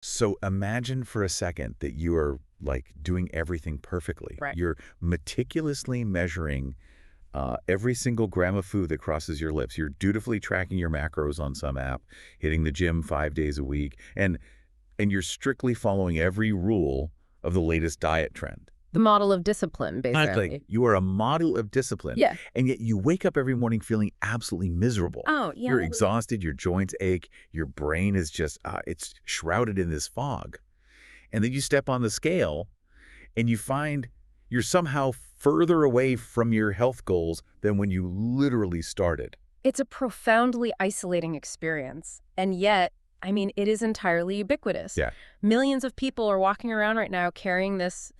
So imagine for a second that you are like doing everything perfectly. Right. You're meticulously measuring every single gram of food that crosses your lips. You're dutifully tracking your macros on some app, hitting the gym 5 days a week, and you're strictly following every rule of the latest diet trend. The model of discipline, Exactly. basically. You are a model of discipline, Yeah. and yet you wake up every morning feeling absolutely miserable. Oh, yeah. You're exhausted, your joints ache, your brain is just, it's shrouded in this fog. And then you step on the scale and you find you're somehow further away from your health goals than when you literally started. It's a profoundly isolating experience. And yet, I mean, it is entirely ubiquitous. Yeah. Millions of people are walking around right now carrying this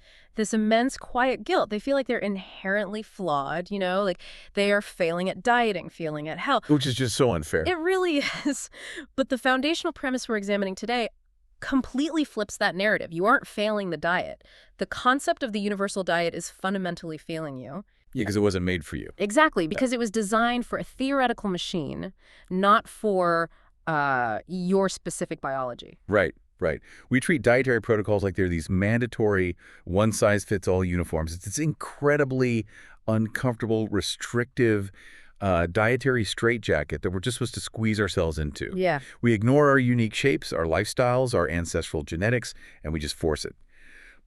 immense quiet guilt. They feel like they're inherently flawed, like they are failing at dieting, failing at health. Which is just so unfair. It really is. But the foundational premise we're examining today completely flips that narrative. You aren't failing the diet. The concept of the universal diet is fundamentally failing you. Yeah, because it wasn't made for you. Exactly, because it was designed for a theoretical machine, not for your specific biology. Right, right. We treat dietary protocols like they're these mandatory one-size-fits-all uniforms. It's this incredibly uncomfortable, restrictive dietary straitjacket that we're just supposed to squeeze ourselves into. Yeah. We ignore our unique shapes, our lifestyles, our ancestral genetics, and we just force it.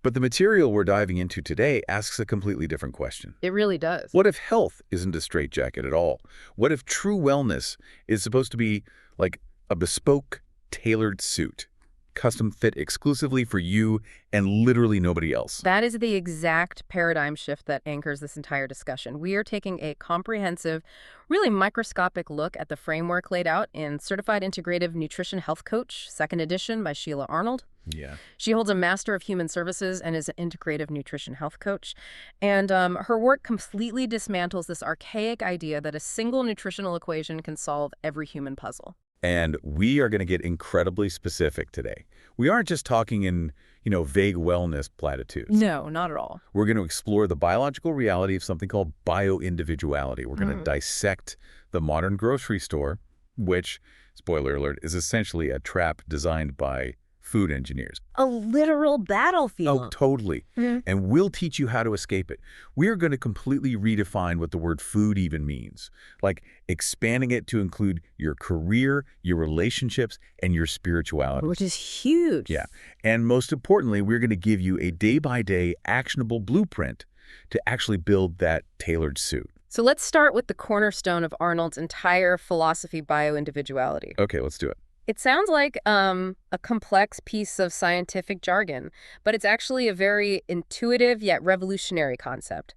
But the material we're diving into today asks a completely different question. It really does. What if health isn't a straitjacket at all? What if true wellness is supposed to be like a bespoke, tailored suit, custom fit exclusively for you and literally nobody else? That is the exact paradigm shift that anchors this entire discussion. We are taking a comprehensive, really microscopic look at the framework laid out in Certified Integrative Nutrition Health Coach, 2nd edition by Sheila Arnold. Yeah. She holds a Master of Human Services and is an integrative nutrition health coach. And her work completely dismantles this archaic idea that a single nutritional equation can solve every human puzzle. And we are going to get incredibly specific today. We aren't just talking in, vague wellness platitudes. No, not at all. We're going to explore the biological reality of something called bioindividuality. We're going to dissect the modern grocery store, which, spoiler alert, is essentially a trap designed by food engineers. A literal battlefield. Oh, totally. And we'll teach you how to escape it. We're going to completely redefine what the word food even means, like expanding it to include your career, your relationships, and your spirituality. Which is huge. Yeah. And most importantly, we're going to give you a day-by-day actionable blueprint to actually build that tailored suit. So let's start with the cornerstone of Arnold's entire philosophy, bioindividuality. Okay, let's do it. It sounds like a complex piece of scientific jargon, but it's actually a very intuitive yet revolutionary concept.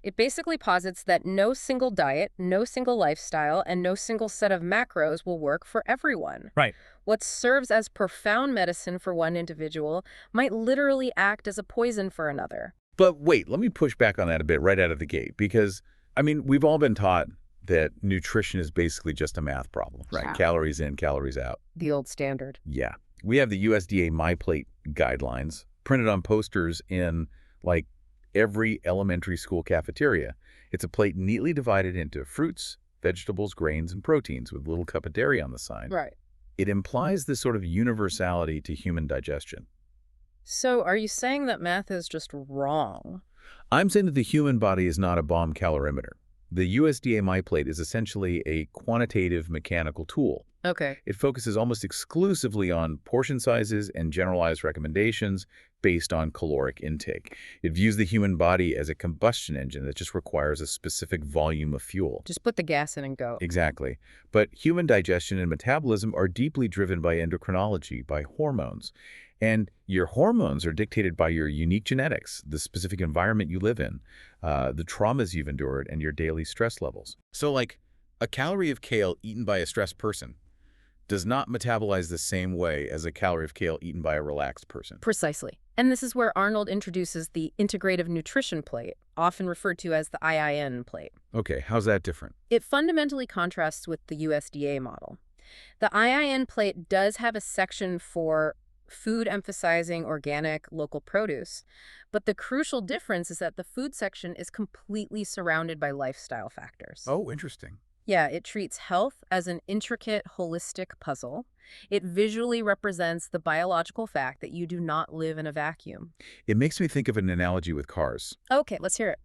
It basically posits that no single diet, no single lifestyle, and no single set of macros will work for everyone. Right. What serves as profound medicine for one individual might literally act as a poison for another. But wait, let me push back on that a bit right out of the gate, because, we've all been taught that nutrition is basically just a math problem, right? Yeah. Calories in, calories out. The old standard. Yeah. We have the USDA MyPlate guidelines printed on posters in, like, every elementary school cafeteria. It's a plate neatly divided into fruits, vegetables, grains, and proteins with a little cup of dairy on the side. Right. It implies this sort of universality to human digestion. So are you saying that math is just wrong? I'm saying that the human body is not a bomb calorimeter. The USDA MyPlate is essentially a quantitative mechanical tool. Okay. It focuses almost exclusively on portion sizes and generalized recommendations based on caloric intake. It views the human body as a combustion engine that just requires a specific volume of fuel. Just put the gas in and go. Exactly. But human digestion and metabolism are deeply driven by endocrinology, by hormones. And your hormones are dictated by your unique genetics, the specific environment you live in, the traumas you've endured, and your daily stress levels. So, like, a calorie of kale eaten by a stressed person does not metabolize the same way as a calorie of kale eaten by a relaxed person. Precisely. And this is where Arnold introduces the integrative nutrition plate, often referred to as the IIN plate. Okay, how's that different? It fundamentally contrasts with the USDA model. The IIN plate does have a section for food emphasizing organic, local produce, but the crucial difference is that the food section is completely surrounded by lifestyle factors. Oh, interesting. Yeah, it treats health as an intricate, holistic puzzle. It visually represents the biological fact that you do not live in a vacuum. It makes me think of an analogy with cars. Okay, let's hear it.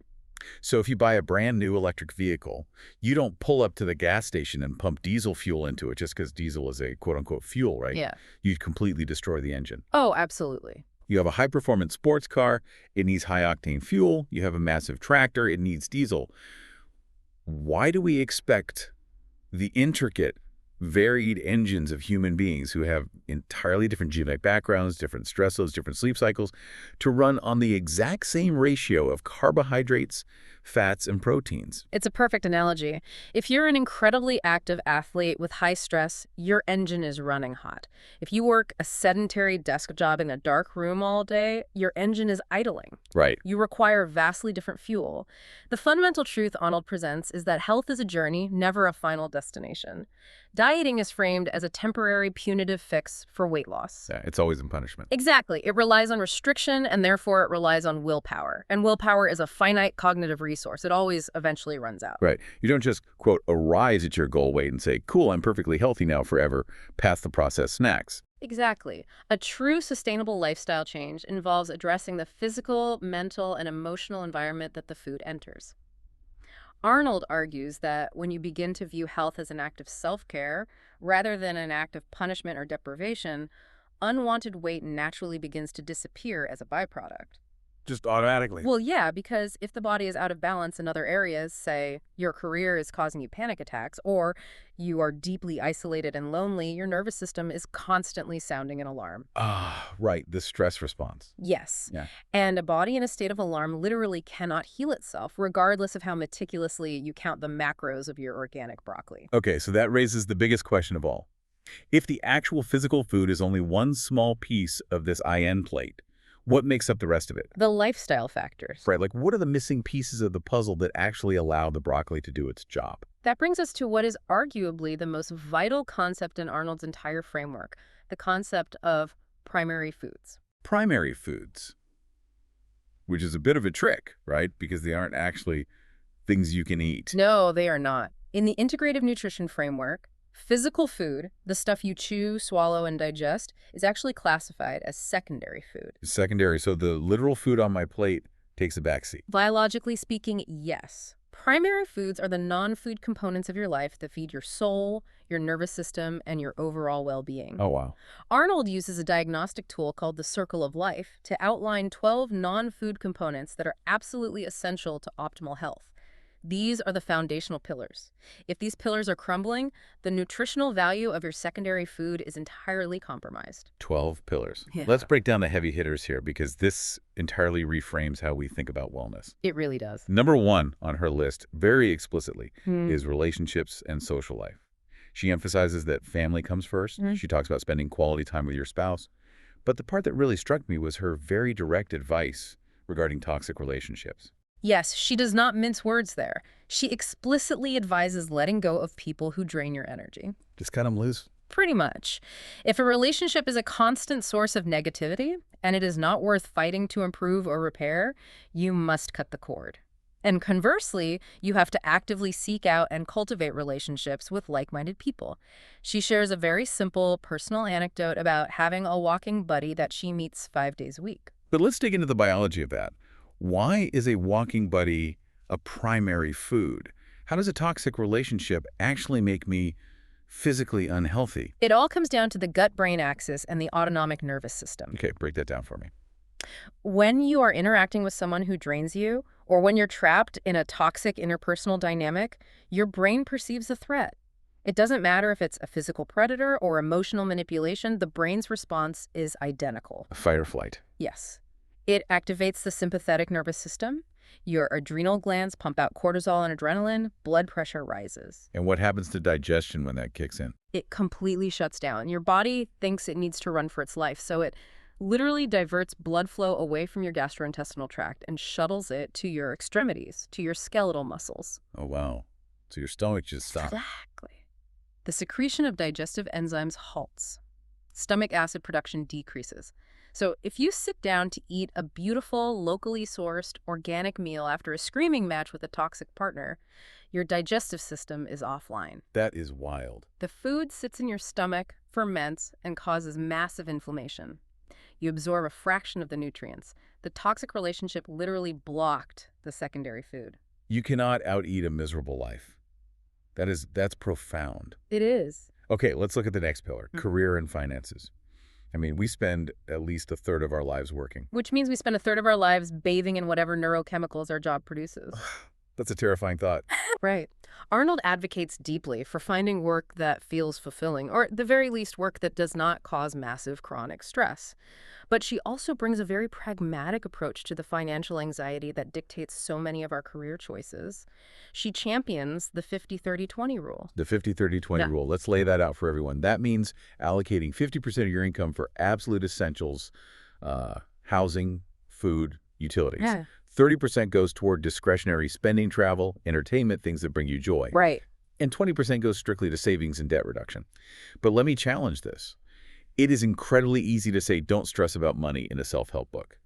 So if you buy a brand new electric vehicle, you don't pull up to the gas station and pump diesel fuel into it just because diesel is a quote-unquote fuel, right? Yeah. You'd completely destroy the engine. Oh, absolutely. You have a high-performance sports car, it needs high-octane fuel. You have a massive tractor, it needs diesel. Why do we expect the intricate, varied engines of human beings who have entirely different genetic backgrounds, different stress loads, different sleep cycles, to run on the exact same ratio of carbohydrates, fats, and proteins? It's a perfect analogy. If you're an incredibly active athlete with high stress, your engine is running hot. If you work a sedentary desk job in a dark room all day, your engine is idling. Right. You require vastly different fuel. The fundamental truth Arnold presents is that health is a journey, never a final destination. Dieting is framed as a temporary punitive fix for weight loss. Yeah, it's always in punishment. Exactly. It relies on restriction, and therefore it relies on willpower. And willpower is a finite cognitive resource. It always eventually runs out. Right. You don't just, quote, arise at your goal weight and say, cool, I'm perfectly healthy now forever, past the processed snacks. Exactly. A true sustainable lifestyle change involves addressing the physical, mental, and emotional environment that the food enters. Arnold argues that when you begin to view health as an act of self-care rather than an act of punishment or deprivation, unwanted weight naturally begins to disappear as a byproduct. Just automatically. Well, yeah, because if the body is out of balance in other areas, say your career is causing you panic attacks, or you are deeply isolated and lonely, your nervous system is constantly sounding an alarm. Ah, right. The stress response. Yes. Yeah. And a body in a state of alarm literally cannot heal itself, regardless of how meticulously you count the macros of your organic broccoli. Okay, so that raises the biggest question of all. If the actual physical food is only one small piece of this IN plate, what makes up the rest of it? The lifestyle factors. Right, like what are the missing pieces of the puzzle that actually allow the broccoli to do its job? That brings us to what is arguably the most vital concept in Arnold's entire framework, the concept of primary foods. Primary foods, which is a bit of a trick, right? Because they aren't actually things you can eat. No, they are not. In the integrative nutrition framework, physical food, the stuff you chew, swallow, and digest, is actually classified as secondary food. Secondary, so the literal food on my plate takes a backseat. Biologically speaking, yes. Primary foods are the non-food components of your life that feed your soul, your nervous system, and your overall well-being. Oh, wow. Arnold uses a diagnostic tool called the Circle of Life to outline 12 non-food components that are absolutely essential to optimal health. These are the foundational pillars. If these pillars are crumbling, the nutritional value of your secondary food is entirely compromised. 12 pillars. Yeah. Let's break down the heavy hitters here because this entirely reframes how we think about wellness. It really does. Number one on her list, very explicitly, is relationships and social life. She emphasizes that family comes first. She talks about spending quality time with your spouse. But the part that really struck me was her very direct advice regarding toxic relationships. Yes, she does not mince words there. She explicitly advises letting go of people who drain your energy. Just cut them loose. Pretty much. If a relationship is a constant source of negativity, and it is not worth fighting to improve or repair, you must cut the cord. And conversely, you have to actively seek out and cultivate relationships with like-minded people. She shares a very simple personal anecdote about having a walking buddy that she meets 5 days a week. But let's dig into the biology of that. Why is a walking buddy a primary food? How does a toxic relationship actually make me physically unhealthy? It all comes down to the gut-brain axis and the autonomic nervous system. Okay, break that down for me. When you are interacting with someone who drains you, or when you're trapped in a toxic interpersonal dynamic, your brain perceives a threat. It doesn't matter if it's a physical predator or emotional manipulation, the brain's response is identical. Fight or flight. Yes. It activates the sympathetic nervous system. Your adrenal glands pump out cortisol and adrenaline. Blood pressure rises. And what happens to digestion when that kicks in? It completely shuts down. Your body thinks it needs to run for its life, so it literally diverts blood flow away from your gastrointestinal tract and shuttles it to your extremities, to your skeletal muscles. Oh, wow. So your stomach just stopped. Exactly. The secretion of digestive enzymes halts. stomach acid production decreases. So if you sit down to eat a beautiful, locally sourced, organic meal after a screaming match with a toxic partner, your digestive system is offline. That is wild. The food sits in your stomach, ferments, and causes massive inflammation. You absorb a fraction of the nutrients. The toxic relationship literally blocked the secondary food. You cannot out-eat a miserable life. That's profound. It is. Okay, let's look at the next pillar, career and finances. I mean, we spend at least a third of our lives working. Which means we spend a third of our lives bathing in whatever neurochemicals our job produces. That's a terrifying thought. Right. Arnold advocates deeply for finding work that feels fulfilling, or at the very least work that does not cause massive chronic stress. But she also brings a very pragmatic approach to the financial anxiety that dictates so many of our career choices. She champions the 50-30-20 rule. The 50-30-20 rule. Let's lay that out for everyone. That means allocating 50% of your income for absolute essentials, housing, food, utilities. Yeah. 30% goes toward discretionary spending, travel, entertainment, things that bring you joy. Right. And 20% goes strictly to savings and debt reduction. But let me challenge this. It is incredibly easy to say don't stress about money in a self-help book.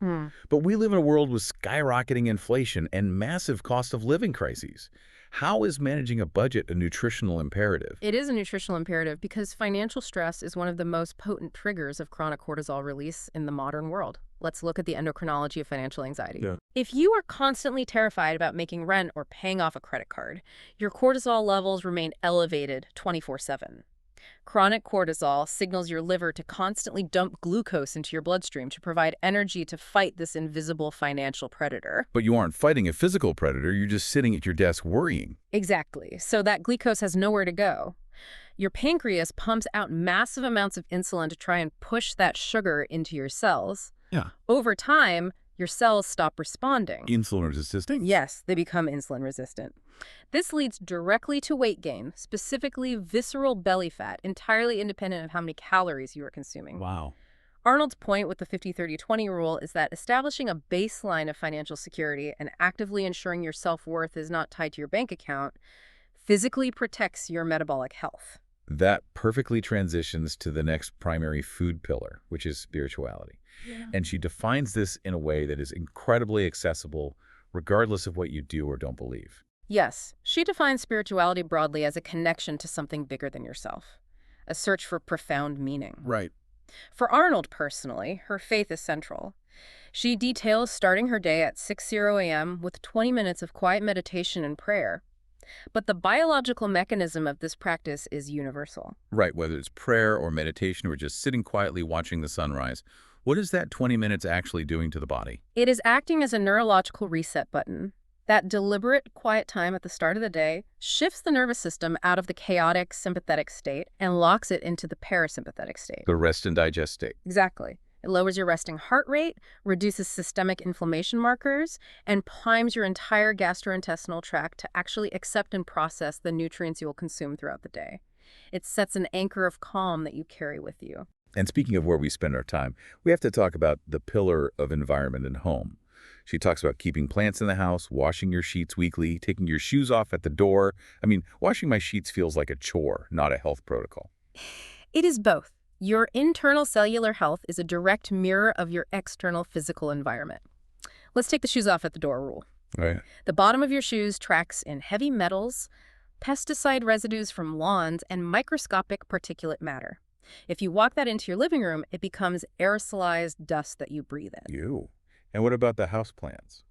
But we live in a world with skyrocketing inflation and massive cost of living crises. How is managing a budget a nutritional imperative? It is a nutritional imperative because financial stress is one of the most potent triggers of chronic cortisol release in the modern world. Let's look at the endocrinology of financial anxiety. Yeah. If you are constantly terrified about making rent or paying off a credit card, your cortisol levels remain elevated 24/7. Chronic cortisol signals your liver to constantly dump glucose into your bloodstream to provide energy to fight this invisible financial predator. But you aren't fighting a physical predator, you're just sitting at your desk worrying. Exactly. So that glucose has nowhere to go. Your pancreas pumps out massive amounts of insulin to try and push that sugar into your cells. Yeah. Over time, your cells stop responding. Insulin resistant? Yes, they become insulin resistant. This leads directly to weight gain, specifically visceral belly fat, entirely independent of how many calories you are consuming. Wow. Arnold's point with the 50-30-20 rule is that establishing a baseline of financial security and actively ensuring your self-worth is not tied to your bank account physically protects your metabolic health. That perfectly transitions to the next primary food pillar, which is spirituality. Yeah. And she defines this in a way that is incredibly accessible, regardless of what you do or don't believe. Yes, she defines spirituality broadly as a connection to something bigger than yourself, a search for profound meaning. Right. For Arnold personally, her faith is central. She details starting her day at 6:00 a.m. with 20 minutes of quiet meditation and prayer. But the biological mechanism of this practice is universal. Right, whether it's prayer or meditation or just sitting quietly watching the sunrise, what is that 20 minutes actually doing to the body? It is acting as a neurological reset button. That deliberate, quiet time at the start of the day shifts the nervous system out of the chaotic sympathetic state and locks it into the parasympathetic state. The rest and digest state. Exactly. It lowers your resting heart rate, reduces systemic inflammation markers, and primes your entire gastrointestinal tract to actually accept and process the nutrients you will consume throughout the day. It sets an anchor of calm that you carry with you. And speaking of where we spend our time, we have to talk about the pillar of environment and home. She talks about keeping plants in the house, washing your sheets weekly, taking your shoes off at the door. I mean, washing my sheets feels like a chore, not a health protocol. It is both. Your internal cellular health is a direct mirror of your external physical environment. Let's take the shoes off at the door rule. Right. The bottom of your shoes tracks in heavy metals, pesticide residues from lawns, and microscopic particulate matter. If you walk that into your living room, it becomes aerosolized dust that you breathe in. Ew. And what about the house plants?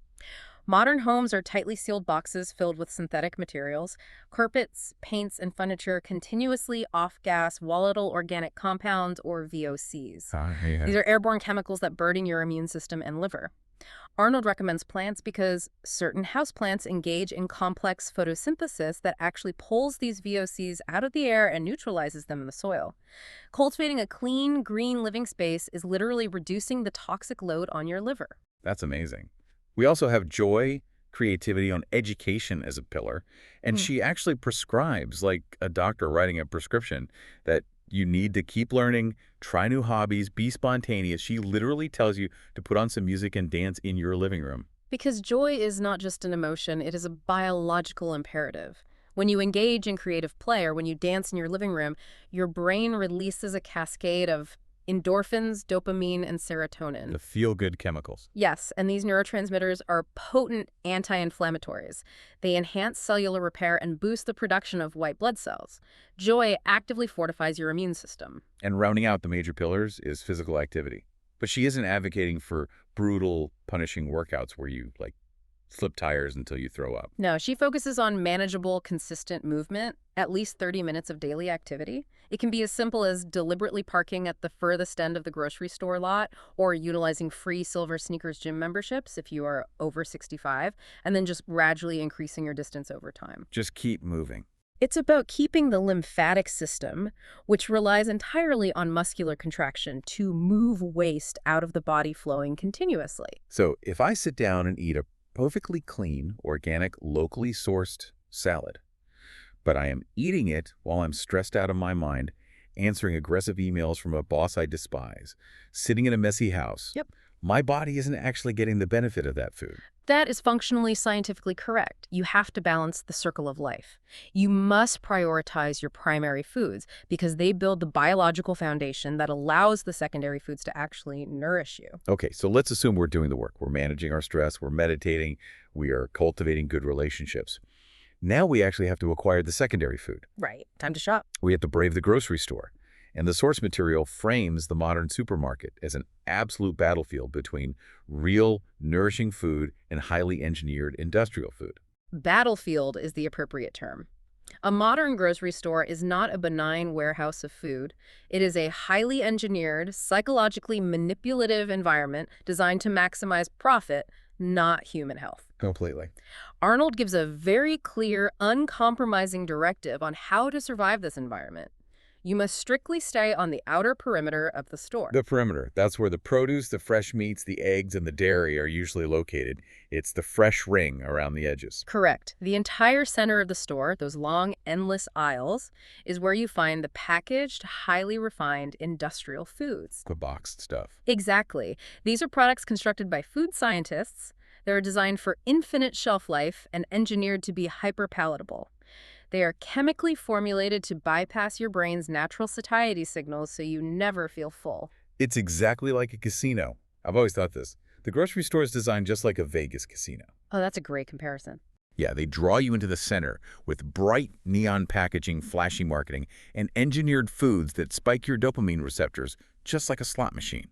Modern homes are tightly sealed boxes filled with synthetic materials. Carpets, paints, and furniture continuously off-gas volatile organic compounds, or VOCs. Yeah. These are airborne chemicals that burden your immune system and liver. Arnold recommends plants because certain houseplants engage in complex photosynthesis that actually pulls these VOCs out of the air and neutralizes them in the soil. Cultivating a clean, green living space is literally reducing the toxic load on your liver. That's amazing. We also have joy, creativity, on education as a pillar. And she actually prescribes, like a doctor writing a prescription, that you need to keep learning, try new hobbies, be spontaneous. She literally tells you to put on some music and dance in your living room. Because joy is not just an emotion, it is a biological imperative. When you engage in creative play or when you dance in your living room, your brain releases a cascade of endorphins, dopamine, and serotonin. The feel-good chemicals. Yes, and these neurotransmitters are potent anti-inflammatories. They enhance cellular repair and boost the production of white blood cells. Joy actively fortifies your immune system. And rounding out the major pillars is physical activity. But she isn't advocating for brutal, punishing workouts where you, like, flip tires until you throw up. No, she focuses on manageable, consistent movement, at least 30 minutes of daily activity. It can be as simple as deliberately parking at the furthest end of the grocery store lot or utilizing free Silver Sneakers gym memberships if you are over 65, and then just gradually increasing your distance over time. Just keep moving. It's about keeping the lymphatic system, which relies entirely on muscular contraction, to move waste out of the body flowing continuously. So if I sit down and eat a perfectly clean, organic, locally sourced salad, but I am eating it while I'm stressed out of my mind, answering aggressive emails from a boss I despise, sitting in a messy house. Yep. My body isn't actually getting the benefit of that food. That is functionally scientifically correct. You have to balance the circle of life. You must prioritize your primary foods because they build the biological foundation that allows the secondary foods to actually nourish you. Okay, so let's assume we're doing the work. We're managing our stress, we're meditating, we are cultivating good relationships. Now we actually have to acquire the secondary food. Right. Time to shop. We have to brave the grocery store. And the source material frames the modern supermarket as an absolute battlefield between real, nourishing food and highly engineered industrial food. Battlefield is the appropriate term. A modern grocery store is not a benign warehouse of food. It is a highly engineered, psychologically manipulative environment designed to maximize profit, not human health. Completely. Arnold gives a very clear, uncompromising directive on how to survive this environment. You must strictly stay on the outer perimeter of the store. The perimeter, that's where the produce, the fresh meats, the eggs, and the dairy are usually located. It's the fresh ring around the edges. Correct. The entire center of the store, those long, endless aisles, is where you find the packaged, highly refined industrial foods. The boxed stuff. Exactly. These are products constructed by food scientists. They're designed for infinite shelf life and engineered to be hyper-palatable. They are chemically formulated to bypass your brain's natural satiety signals so you never feel full. It's exactly like a casino. I've always thought this. The grocery store is designed just like a Vegas casino. Oh, that's a great comparison. Yeah, they draw you into the center with bright neon packaging, flashy marketing, and engineered foods that spike your dopamine receptors just like a slot machine.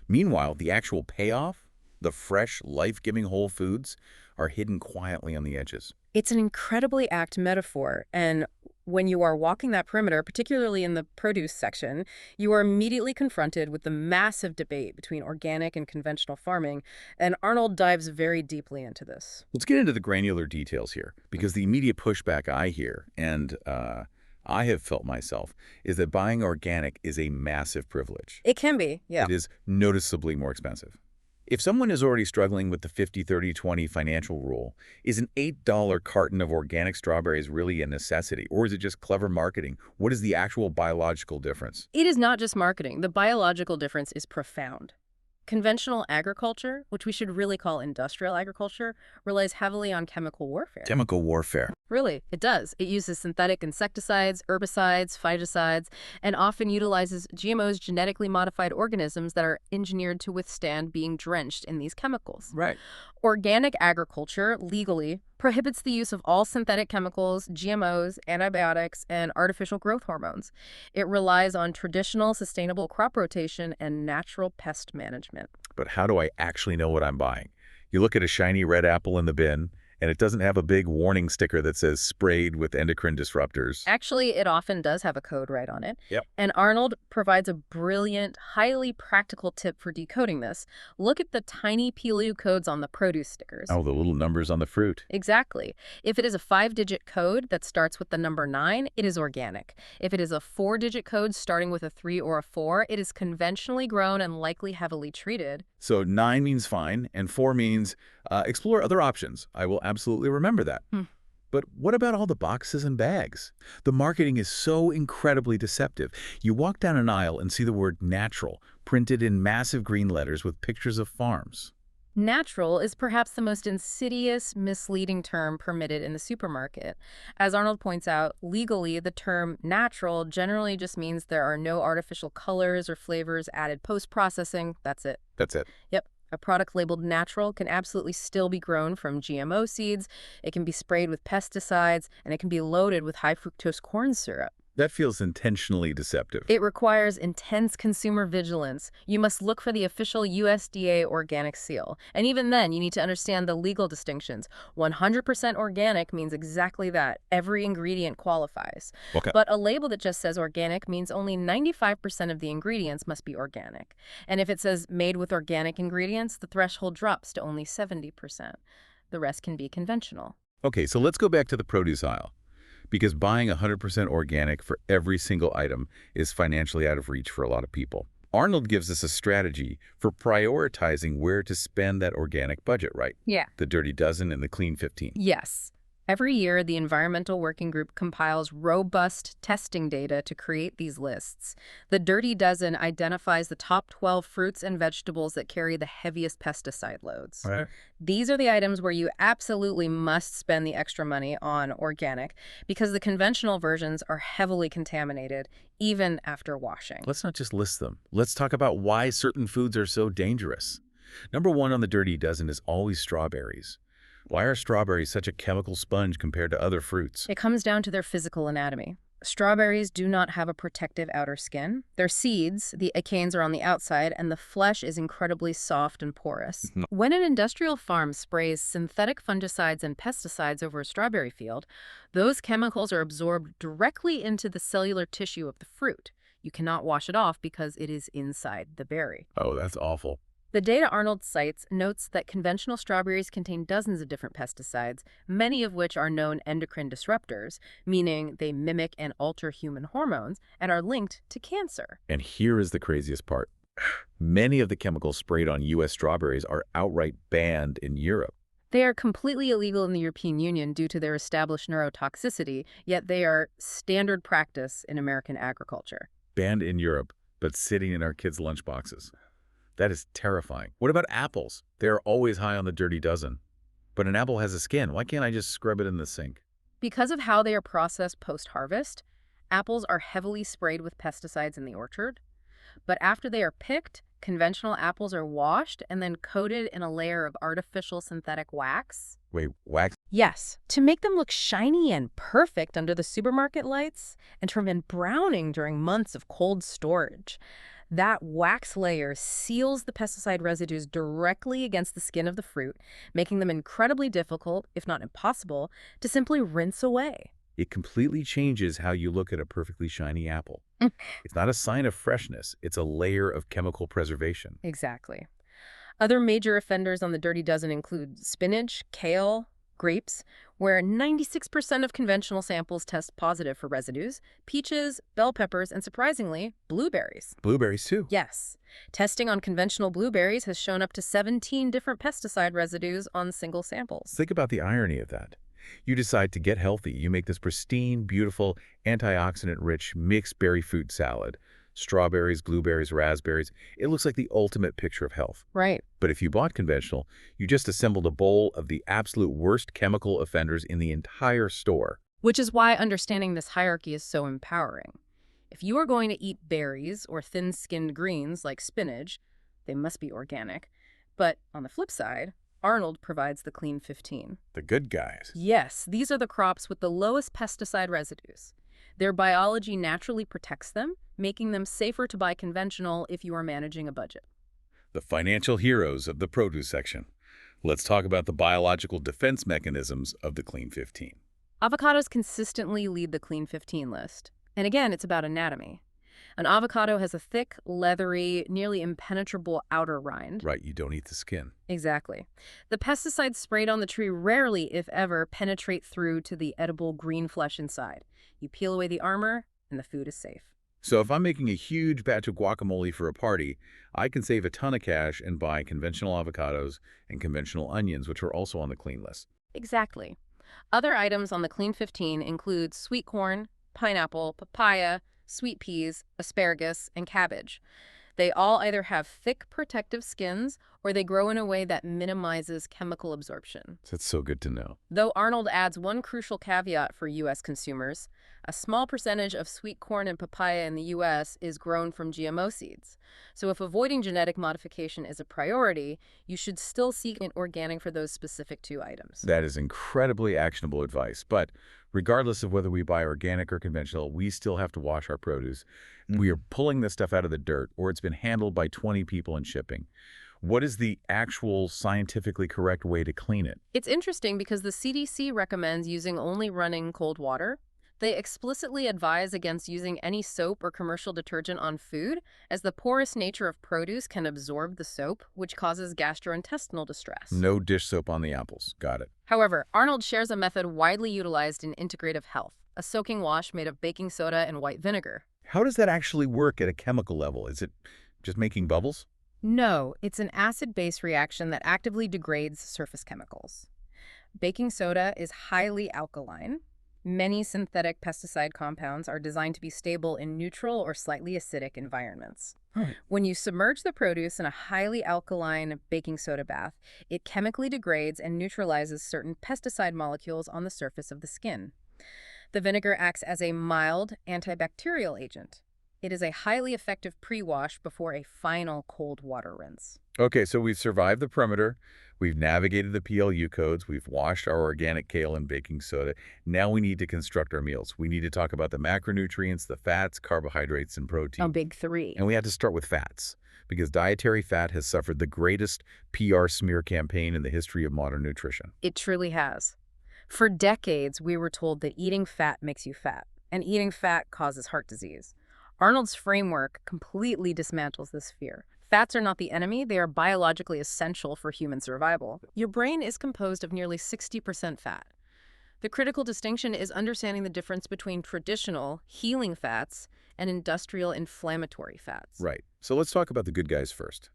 Meanwhile, the actual payoff, the fresh, life-giving whole foods, are hidden quietly on the edges. It's an incredibly apt metaphor, and when you are walking that perimeter, particularly in the produce section, you are immediately confronted with the massive debate between organic and conventional farming, and Arnold dives very deeply into this. Let's get into the granular details here, because the immediate pushback I hear, and I have felt myself, is that buying organic is a massive privilege. It can be, yeah. It is noticeably more expensive. If someone is already struggling with the 50-30-20 financial rule, is an $8 carton of organic strawberries really a necessity, or is it just clever marketing? What is the actual biological difference? It is not just marketing. The biological difference is profound. Conventional agriculture, which we should really call industrial agriculture, relies heavily on chemical warfare. Chemical warfare. Really, it does. It uses synthetic insecticides, herbicides, fungicides, and often utilizes GMOs, genetically modified organisms that are engineered to withstand being drenched in these chemicals. Right. Organic agriculture, legally, prohibits the use of all synthetic chemicals, GMOs, antibiotics, and artificial growth hormones. It relies on traditional, sustainable crop rotation and natural pest management. But how do I actually know what I'm buying? You look at a shiny red apple in the bin, and it doesn't have a big warning sticker that says sprayed with endocrine disruptors. Actually, it often does have a code right on it. Yep. And Arnold provides a brilliant, highly practical tip for decoding this. Look at the tiny PLU codes on the produce stickers. Oh, the little numbers on the fruit. Exactly. If it is a 5-digit code that starts with the number 9, it is organic. If it is a 4-digit code starting with a 3 or a 4, it is conventionally grown and likely heavily treated. So 9 means fine, and 4 means explore other options. I will absolutely remember that. But what about all the boxes and bags? The marketing is so incredibly deceptive. You walk down an aisle and see the word natural printed in massive green letters with pictures of farms. Natural is perhaps the most insidious, misleading term permitted in the supermarket. As Arnold points out, legally, the term natural generally just means there are no artificial colors or flavors added post-processing. That's it. That's it. Yep. A product labeled natural can absolutely still be grown from GMO seeds, it can be sprayed with pesticides, and it can be loaded with high fructose corn syrup. That feels intentionally deceptive. It requires intense consumer vigilance. You must look for the official USDA organic seal. And even then, you need to understand the legal distinctions. 100% organic means exactly that. Every ingredient qualifies. Okay. But a label that just says organic means only 95% of the ingredients must be organic. And if it says made with organic ingredients, the threshold drops to only 70%. The rest can be conventional. Okay, so let's go back to the produce aisle. Because buying 100% organic for every single item is financially out of reach for a lot of people. Arnold gives us a strategy for prioritizing where to spend that organic budget, right? Yeah. The Dirty Dozen and the Clean 15. Yes. Every year, the Environmental Working Group compiles robust testing data to create these lists. The Dirty Dozen identifies the top 12 fruits and vegetables that carry the heaviest pesticide loads. Right. These are the items where you absolutely must spend the extra money on organic because the conventional versions are heavily contaminated, even after washing. Let's not just list them. Let's talk about why certain foods are so dangerous. Number one on the Dirty Dozen is always strawberries. Why are strawberries such a chemical sponge compared to other fruits? It comes down to their physical anatomy. Strawberries do not have a protective outer skin. Their seeds, the achenes, are on the outside, and the flesh is incredibly soft and porous. When an industrial farm sprays synthetic fungicides and pesticides over a strawberry field, those chemicals are absorbed directly into the cellular tissue of the fruit. You cannot wash it off because it is inside the berry. Oh, that's awful. The data Arnold cites notes that conventional strawberries contain dozens of different pesticides, many of which are known endocrine disruptors, meaning they mimic and alter human hormones and are linked to cancer. And here is the craziest part. Many of the chemicals sprayed on U.S. strawberries are outright banned in Europe. They are completely illegal in the European Union due to their established neurotoxicity, yet they are standard practice in American agriculture. Banned in Europe, but sitting in our kids' lunchboxes. That is terrifying. What about apples? They are always high on the Dirty Dozen. But an apple has a skin. Why can't I just scrub it in the sink? Because of how they are processed post-harvest, apples are heavily sprayed with pesticides in the orchard. But after they are picked, conventional apples are washed and then coated in a layer of artificial synthetic wax. Wait, wax? Yes, to make them look shiny and perfect under the supermarket lights and to prevent browning during months of cold storage. That wax layer seals the pesticide residues directly against the skin of the fruit, making them incredibly difficult, if not impossible, to simply rinse away. It completely changes how you look at a perfectly shiny apple. It's not a sign of freshness. It's a layer of chemical preservation. Exactly. Other major offenders on the Dirty Dozen include spinach, kale, grapes, where 96% of conventional samples test positive for residues, peaches, bell peppers, and surprisingly, blueberries. Blueberries, too. Yes. Testing on conventional blueberries has shown up to 17 different pesticide residues on single samples. Think about the irony of that. You decide to get healthy. You make this pristine, beautiful, antioxidant-rich mixed berry fruit salad. Strawberries, blueberries, raspberries. It looks like the ultimate picture of health. Right. But if you bought conventional, you just assembled a bowl of the absolute worst chemical offenders in the entire store. Which is why understanding this hierarchy is so empowering. If you are going to eat berries or thin-skinned greens like spinach, they must be organic. But on the flip side, Arnold provides the Clean 15. The good guys. Yes, these are the crops with the lowest pesticide residues. Their biology naturally protects them, making them safer to buy conventional if you are managing a budget. The financial heroes of the produce section. Let's talk about the biological defense mechanisms of the Clean 15. Avocados consistently lead the Clean 15 list. And again, it's about anatomy. An avocado has a thick, leathery, nearly impenetrable outer rind. Right, you don't eat the skin. Exactly. The pesticides sprayed on the tree rarely, if ever, penetrate through to the edible green flesh inside. You peel away the armor, and the food is safe. So if I'm making a huge batch of guacamole for a party, I can save a ton of cash and buy conventional avocados and conventional onions, which are also on the clean list. Exactly. Other items on the Clean 15 include sweet corn, pineapple, papaya, sweet peas, asparagus, and cabbage. They all either have thick protective skins or they grow in a way that minimizes chemical absorption. That's so good to know. Though Arnold adds one crucial caveat for U.S. consumers: a small percentage of sweet corn and papaya in the U.S. is grown from GMO seeds. So if avoiding genetic modification is a priority, you should still seek an organic for those specific two items. That is incredibly actionable advice. But regardless of whether we buy organic or conventional, we still have to wash our produce. We are pulling this stuff out of the dirt, or it's been handled by 20 people in shipping. What is the actual scientifically correct way to clean it? It's interesting because the CDC recommends using only running cold water. They explicitly advise against using any soap or commercial detergent on food, as the porous nature of produce can absorb the soap, which causes gastrointestinal distress. No dish soap on the apples. Got it. However, Arnold shares a method widely utilized in integrative health: a soaking wash made of baking soda and white vinegar. How does that actually work at a chemical level? Is it just making bubbles? No, it's an acid-base reaction that actively degrades surface chemicals. Baking soda is highly alkaline. Many synthetic pesticide compounds are designed to be stable in neutral or slightly acidic environments. Right. When you submerge the produce in a highly alkaline baking soda bath, it chemically degrades and neutralizes certain pesticide molecules on the surface of the skin. The vinegar acts as a mild antibacterial agent. It is a highly effective pre-wash before a final cold water rinse. Okay, so we've survived the perimeter. We've navigated the PLU codes. We've washed our organic kale and baking soda. Now we need to construct our meals. We need to talk about the macronutrients, the fats, carbohydrates, and protein. A big three. And we have to start with fats, because dietary fat has suffered the greatest PR smear campaign in the history of modern nutrition. It truly has. For decades, we were told that eating fat makes you fat, and eating fat causes heart disease. Arnold's framework completely dismantles this fear. Fats are not the enemy, they are biologically essential for human survival. Your brain is composed of nearly 60% fat. The critical distinction is understanding the difference between traditional, healing fats and industrial inflammatory fats. Right. So let's talk about the good guys first.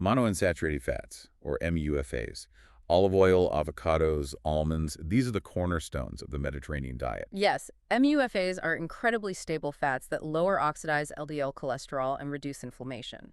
Monounsaturated fats, or MUFAs. Olive oil, avocados, almonds, these are the cornerstones of the Mediterranean diet. Yes, MUFAs are incredibly stable fats that lower oxidized LDL cholesterol and reduce inflammation.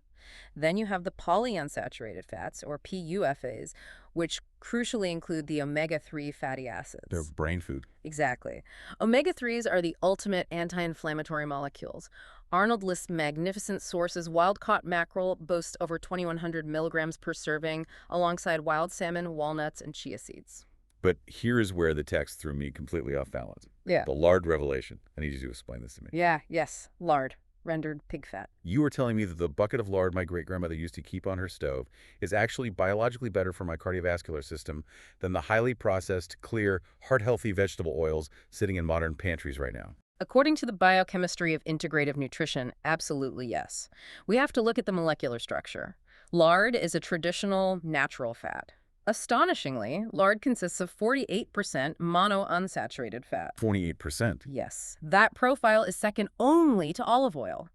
Then you have the polyunsaturated fats, or PUFAs, which crucially include the omega-3 fatty acids. They're brain food. Exactly. Omega-3s are the ultimate anti-inflammatory molecules. Arnold lists magnificent sources. Wild-caught mackerel boasts over 2,100 milligrams per serving, alongside wild salmon, walnuts, and chia seeds. But here's where the text threw me completely off balance. Yeah. The lard revelation. I need you to explain this to me. Yes, lard, rendered pig fat. You were telling me that the bucket of lard my great-grandmother used to keep on her stove is actually biologically better for my cardiovascular system than the highly processed, clear, heart-healthy vegetable oils sitting in modern pantries right now. According to the biochemistry of integrative nutrition, absolutely yes. We have to look at the molecular structure. Lard is a traditional natural fat. Astonishingly, lard consists of 48% monounsaturated fat. 48%. Yes, that profile is second only to olive oil.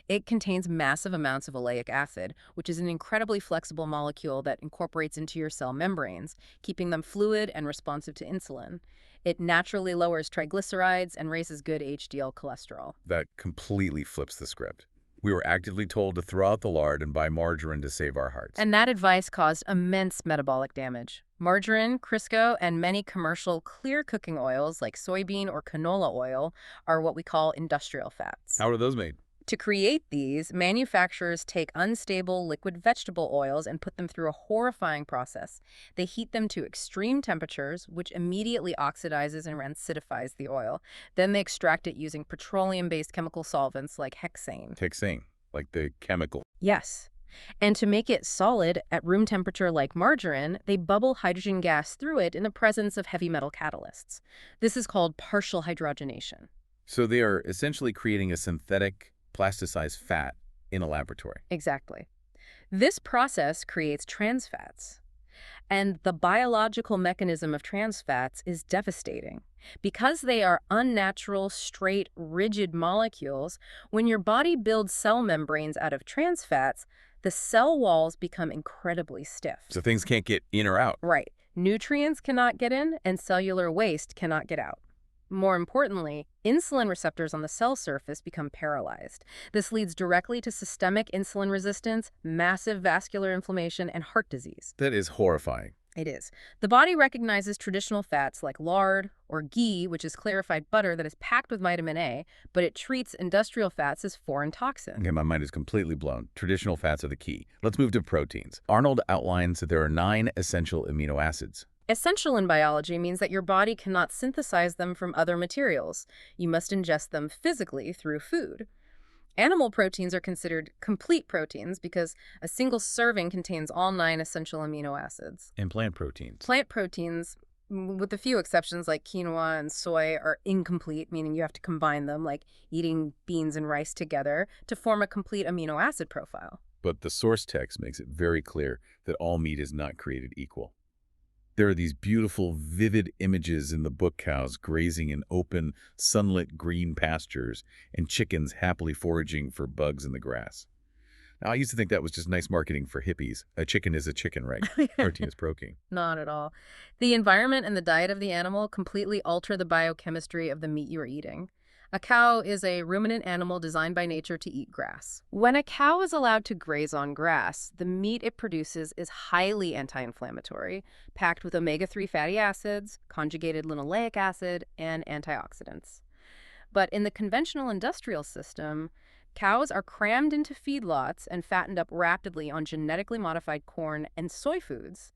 It contains massive amounts of oleic acid, which is an incredibly flexible molecule that incorporates into your cell membranes, keeping them fluid and responsive to insulin. It naturally lowers triglycerides and raises good HDL cholesterol. That completely flips the script. We were actively told to throw out the lard and buy margarine to save our hearts. And that advice caused immense metabolic damage. Margarine, Crisco, and many commercial clear cooking oils like soybean or canola oil are what we call industrial fats. How are those made? To create these, manufacturers take unstable liquid vegetable oils and put them through a horrifying process. They heat them to extreme temperatures, which immediately oxidizes and acidifies the oil. Then they extract it using petroleum-based chemical solvents like hexane. Hexane, like the chemical. Yes. And to make it solid at room temperature like margarine, they bubble hydrogen gas through it in the presence of heavy metal catalysts. This is called partial hydrogenation. So they are essentially creating a synthetic, plasticized fat in a laboratory. Exactly. This process creates trans fats. And the biological mechanism of trans fats is devastating. Because they are unnatural, straight, rigid molecules, when your body builds cell membranes out of trans fats, the cell walls become incredibly stiff. So things can't get in or out. Right. Nutrients cannot get in, and cellular waste cannot get out. More importantly, insulin receptors on the cell surface become paralyzed. This leads directly to systemic insulin resistance, massive vascular inflammation, and heart disease. That is horrifying. It is. The body recognizes traditional fats like lard or ghee, which is clarified butter that is packed with vitamin A, but it treats industrial fats as foreign toxin. Okay, my mind is completely blown. Traditional fats are the key. Let's move to proteins. Arnold outlines that there are 9 essential amino acids. Essential in biology means that your body cannot synthesize them from other materials. You must ingest them physically through food. Animal proteins are considered complete proteins because a single serving contains all 9 essential amino acids. And plant proteins. Plant proteins, with a few exceptions like quinoa and soy, are incomplete, meaning you have to combine them, like eating beans and rice together, to form a complete amino acid profile. But the source text makes it very clear that all meat is not created equal. There are these beautiful, vivid images in the book: cows grazing in open, sunlit green pastures, and chickens happily foraging for bugs in the grass. Now, I used to think that was just nice marketing for hippies. A chicken is a chicken, right? Protein is protein. Not at all. The environment and the diet of the animal completely alter the biochemistry of the meat you are eating. A cow is a ruminant animal designed by nature to eat grass. When a cow is allowed to graze on grass, the meat it produces is highly anti-inflammatory, packed with omega-3 fatty acids, conjugated linoleic acid, and antioxidants. But in the conventional industrial system, cows are crammed into feedlots and fattened up rapidly on genetically modified corn and soy foods.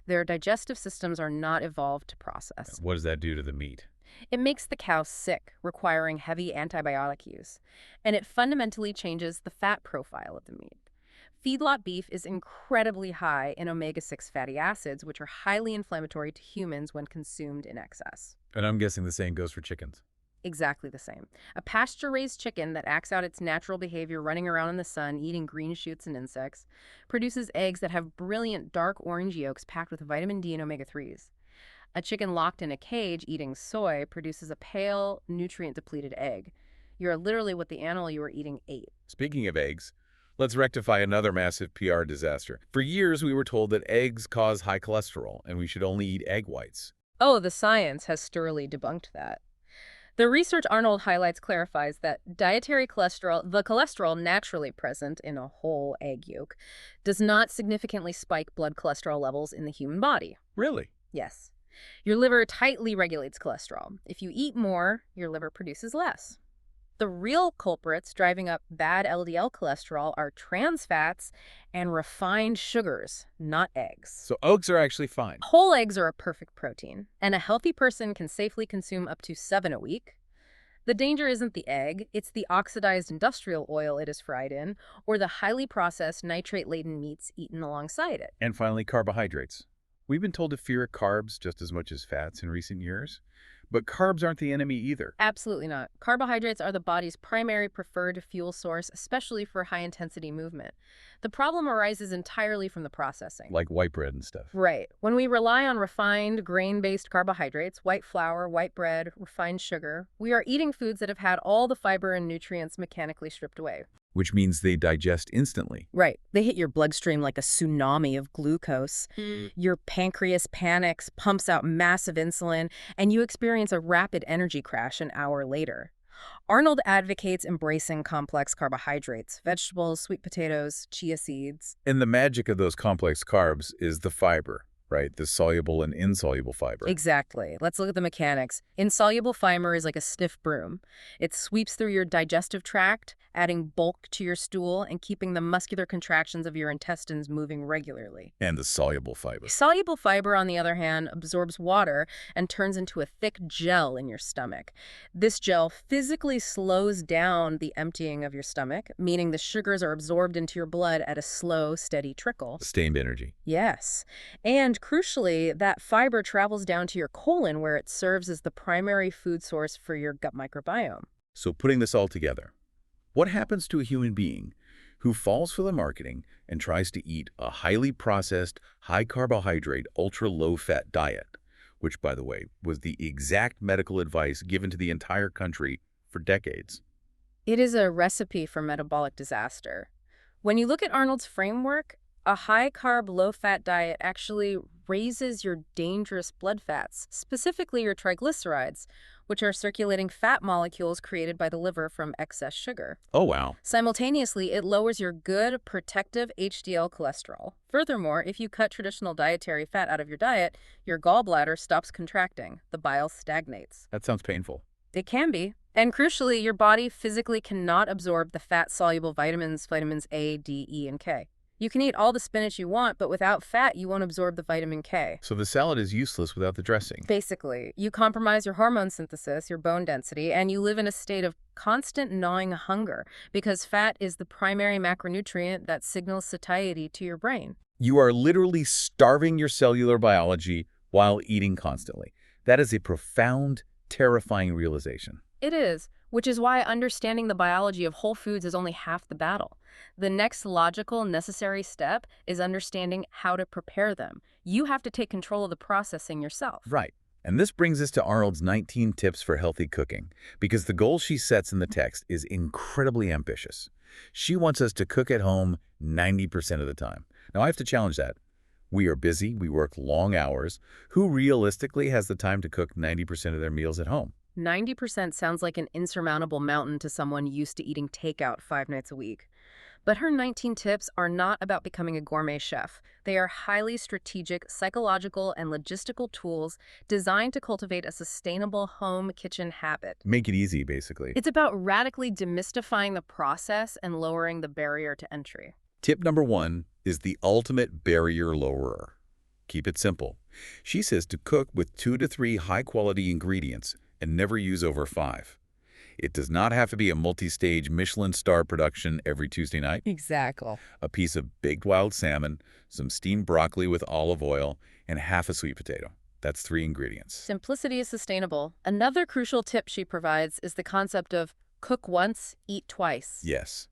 Their digestive systems are not evolved to process. What does that do to the meat? It makes the cow sick, requiring heavy antibiotic use, and it fundamentally changes the fat profile of the meat. Feedlot beef is incredibly high in omega-6 fatty acids, which are highly inflammatory to humans when consumed in excess. And I'm guessing the same goes for chickens. Exactly the same. A pasture-raised chicken that acts out its natural behavior running around in the sun, eating green shoots and insects, produces eggs that have brilliant dark orange yolks packed with vitamin D and omega-3s. A chicken locked in a cage eating soy produces a pale, nutrient-depleted egg. You are literally what the animal you are eating ate. Speaking of eggs, let's rectify another massive PR disaster. For years, we were told that eggs cause high cholesterol, and we should only eat egg whites. Oh, the science has thoroughly debunked that. The research Arnold highlights clarifies that dietary cholesterol, the cholesterol naturally present in a whole egg yolk, does not significantly spike blood cholesterol levels in the human body. Really? Yes. Your liver tightly regulates cholesterol. If you eat more, your liver produces less. The real culprits driving up bad LDL cholesterol are trans fats and refined sugars, not eggs. So oats are actually fine. Whole eggs are a perfect protein, and a healthy person can safely consume up to 7 a week. The danger isn't the egg, it's the oxidized industrial oil it is fried in, or the highly processed nitrate-laden meats eaten alongside it. And finally, carbohydrates. We've been told to fear carbs just as much as fats in recent years, but carbs aren't the enemy either. Absolutely not. Carbohydrates are the body's primary preferred fuel source, especially for high-intensity movement. The problem arises entirely from the processing. Like white bread and stuff. Right. When we rely on refined, grain-based carbohydrates, white flour, white bread, refined sugar, we are eating foods that have had all the fiber and nutrients mechanically stripped away. Which means they digest instantly. Right. They hit your bloodstream like a tsunami of glucose. Your pancreas panics, pumps out massive insulin, and you experience a rapid energy crash an hour later. Arnold advocates embracing complex carbohydrates, vegetables, sweet potatoes, chia seeds. And the magic of those complex carbs is the fiber, right? The soluble and insoluble fiber. Exactly. Let's look at the mechanics. Insoluble fiber is like a stiff broom. It sweeps through your digestive tract, adding bulk to your stool and keeping the muscular contractions of your intestines moving regularly. And the soluble fiber. Soluble fiber, on the other hand, absorbs water and turns into a thick gel in your stomach. This gel physically slows down the emptying of your stomach, meaning the sugars are absorbed into your blood at a slow, steady trickle. Sustained energy. Yes. And crucially, that fiber travels down to your colon where it serves as the primary food source for your gut microbiome. So putting this all together, what happens to a human being who falls for the marketing and tries to eat a highly processed, high-carbohydrate, ultra-low-fat diet, which, by the way, was the exact medical advice given to the entire country for decades? It is a recipe for metabolic disaster. When you look at Arnold's framework, a high-carb, low-fat diet actually raises your dangerous blood fats, specifically your triglycerides, which are circulating fat molecules created by the liver from excess sugar. Oh, wow. Simultaneously, it lowers your good, protective HDL cholesterol. Furthermore, if you cut traditional dietary fat out of your diet, your gallbladder stops contracting. The bile stagnates. That sounds painful. It can be. And crucially, your body physically cannot absorb the fat-soluble vitamins A, D, E, and K. You can eat all the spinach you want, but without fat, you won't absorb the vitamin K. So the salad is useless without the dressing. Basically, you compromise your hormone synthesis, your bone density, and you live in a state of constant gnawing hunger because fat is the primary macronutrient that signals satiety to your brain. You are literally starving your cellular biology while eating constantly. That is a profound, terrifying realization. It is, which is why understanding the biology of whole foods is only half the battle. The next logical, necessary step is understanding how to prepare them. You have to take control of the processing yourself. Right. And this brings us to Arnold's 19 tips for healthy cooking, because the goal she sets in the text is incredibly ambitious. She wants us to cook at home 90% of the time. Now, I have to challenge that. We are busy, we work long hours. Who realistically has the time to cook 90% of their meals at home? 90% sounds like an insurmountable mountain to someone used to eating takeout 5 nights a week. But her 19 tips are not about becoming a gourmet chef. They are highly strategic, psychological, and logistical tools designed to cultivate a sustainable home kitchen habit. Make it easy, basically. It's about radically demystifying the process and lowering the barrier to entry. Tip number 1 is the ultimate barrier lowerer. Keep it simple. She says to cook with 2 to 3 high-quality ingredients and never use over 5. It does not have to be a multi-stage Michelin star production every Tuesday night. Exactly. A piece of baked wild salmon, some steamed broccoli with olive oil, and half a sweet potato. That's 3 ingredients. Simplicity is sustainable. Another crucial tip she provides is the concept of cook once, eat twice. Yes,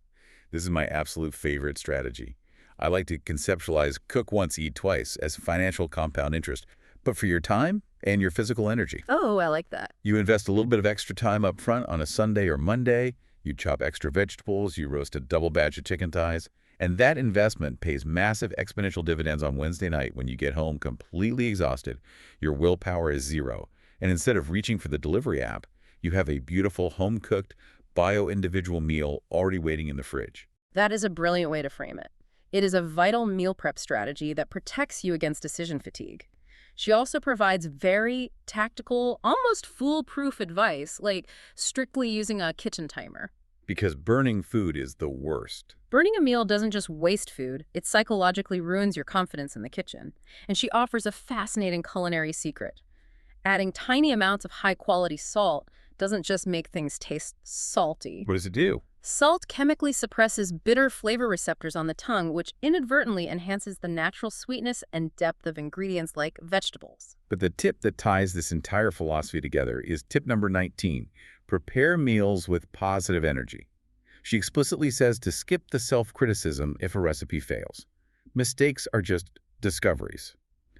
this is my absolute favorite strategy. I like to conceptualize cook once, eat twice as financial compound interest, but for your time and your physical energy. Oh, I like that. You invest a little bit of extra time up front on a Sunday or Monday, you chop extra vegetables, you roast a double batch of chicken thighs, and that investment pays massive exponential dividends on Wednesday night when you get home completely exhausted. Your willpower is 0, and instead of reaching for the delivery app, you have a beautiful home-cooked, bio-individual meal already waiting in the fridge. That is a brilliant way to frame it. It is a vital meal prep strategy that protects you against decision fatigue. She also provides very tactical, almost foolproof advice, like strictly using a kitchen timer. Because burning food is the worst. Burning a meal doesn't just waste food, it psychologically ruins your confidence in the kitchen. And she offers a fascinating culinary secret. Adding tiny amounts of high-quality salt doesn't just make things taste salty. What does it do? Salt chemically suppresses bitter flavor receptors on the tongue, which inadvertently enhances the natural sweetness and depth of ingredients like vegetables. But the tip that ties this entire philosophy together is tip number 19. Prepare meals with positive energy. She explicitly says to skip the self-criticism if a recipe fails. Mistakes are just discoveries.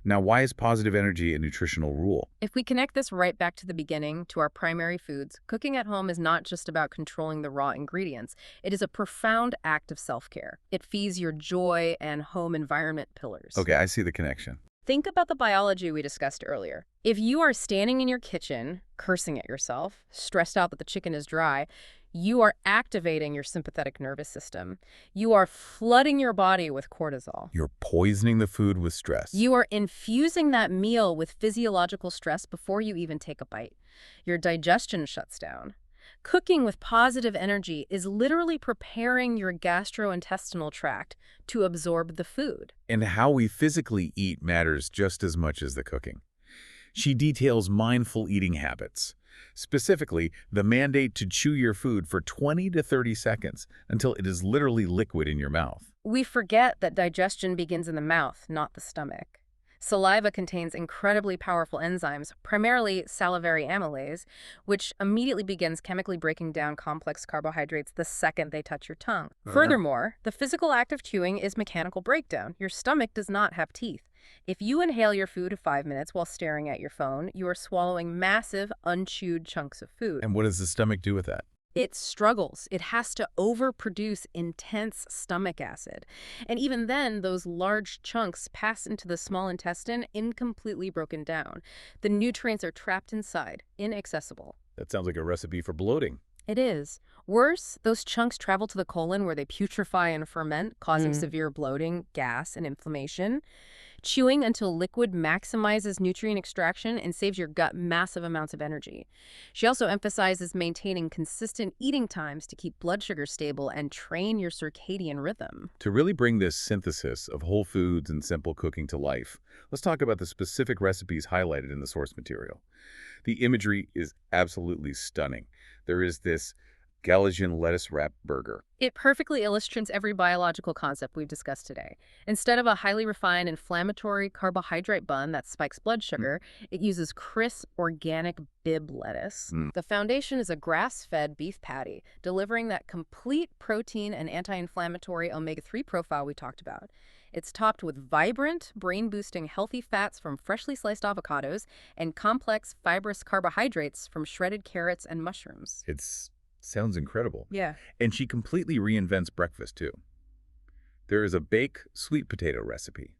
Now, why is positive energy a nutritional rule? If we connect this right back to the beginning, to our primary foods, cooking at home is not just about controlling the raw ingredients. It is a profound act of self-care. It feeds your joy and home environment pillars. Okay, I see the connection. Think about the biology we discussed earlier. If you are standing in your kitchen, cursing at yourself, stressed out that the chicken is dry, you are activating your sympathetic nervous system. You are flooding your body with cortisol. You're poisoning the food with stress. You are infusing that meal with physiological stress before you even take a bite. Your digestion shuts down. Cooking with positive energy is literally preparing your gastrointestinal tract to absorb the food. And how we physically eat matters just as much as the cooking. She details mindful eating habits. Specifically, the mandate to chew your food for 20 to 30 seconds until it is literally liquid in your mouth. We forget that digestion begins in the mouth, not the stomach. Saliva contains incredibly powerful enzymes, primarily salivary amylase, which immediately begins chemically breaking down complex carbohydrates the second they touch your tongue. Furthermore, the physical act of chewing is mechanical breakdown. Your stomach does not have teeth. If you inhale your food for 5 minutes while staring at your phone, you are swallowing massive, unchewed chunks of food. And what does the stomach do with that? It struggles. It has to overproduce intense stomach acid. And even then, those large chunks pass into the small intestine incompletely broken down. The nutrients are trapped inside, inaccessible. That sounds like a recipe for bloating. It is. Worse, those chunks travel to the colon where they putrefy and ferment, causing severe bloating, gas, and inflammation. Chewing until liquid maximizes nutrient extraction and saves your gut massive amounts of energy. She also emphasizes maintaining consistent eating times to keep blood sugar stable and train your circadian rhythm. To really bring this synthesis of whole foods and simple cooking to life, let's talk about the specific recipes highlighted in the source material. The imagery is absolutely stunning. There is this Galician lettuce-wrapped burger. It perfectly illustrates every biological concept we've discussed today. Instead of a highly refined inflammatory carbohydrate bun that spikes blood sugar, it uses crisp, organic Bibb lettuce. The foundation is a grass-fed beef patty, delivering that complete protein and anti-inflammatory omega-3 profile we talked about. It's topped with vibrant, brain-boosting healthy fats from freshly sliced avocados and complex fibrous carbohydrates from shredded carrots and mushrooms. Sounds incredible. Yeah. And she completely reinvents breakfast, too. There is a bake sweet potato recipe.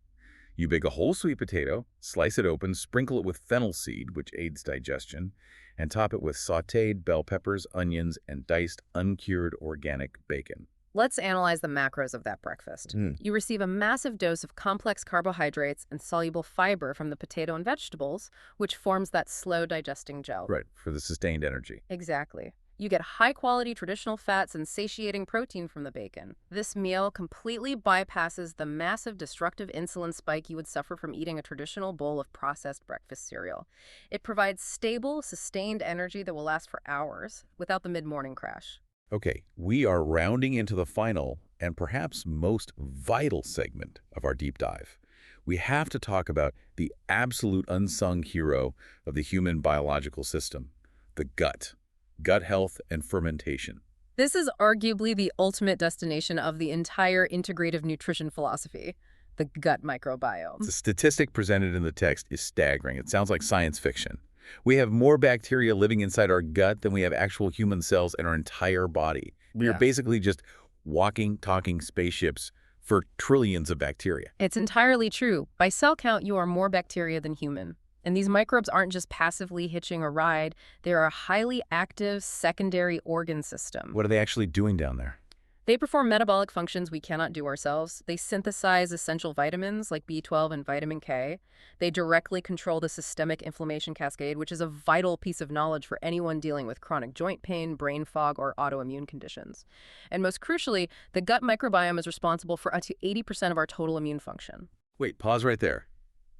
You bake a whole sweet potato, slice it open, sprinkle it with fennel seed, which aids digestion, and top it with sautéed bell peppers, onions, and diced uncured organic bacon. Let's analyze the macros of that breakfast. You receive a massive dose of complex carbohydrates and soluble fiber from the potato and vegetables, which forms that slow-digesting gel. Right, for the sustained energy. Exactly. You get high-quality traditional fats and satiating protein from the bacon. This meal completely bypasses the massive destructive insulin spike you would suffer from eating a traditional bowl of processed breakfast cereal. It provides stable, sustained energy that will last for hours without the mid-morning crash. Okay, we are rounding into the final and perhaps most vital segment of our deep dive. We have to talk about the absolute unsung hero of the human biological system, the gut. Gut health and fermentation. This is arguably the ultimate destination of the entire integrative nutrition philosophy, the gut microbiome. The statistic presented in the text is staggering. It sounds like science fiction. We have more bacteria living inside our gut than we have actual human cells in our entire body. We are basically just walking, talking spaceships for trillions of bacteria. It's entirely true. By cell count, you are more bacteria than human. And these microbes aren't just passively hitching a ride. They're a highly active secondary organ system. What are they actually doing down there? They perform metabolic functions we cannot do ourselves. They synthesize essential vitamins like B12 and vitamin K. They directly control the systemic inflammation cascade, which is a vital piece of knowledge for anyone dealing with chronic joint pain, brain fog, or autoimmune conditions. And most crucially, the gut microbiome is responsible for up to 80% of our total immune function. Wait, pause right there.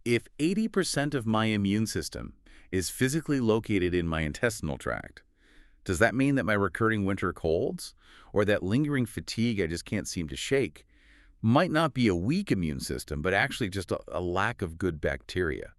If 80% of my immune system is physically located in my intestinal tract, does that mean that my recurring winter colds or that lingering fatigue I just can't seem to shake might not be a weak immune system, but actually just a lack of good bacteria,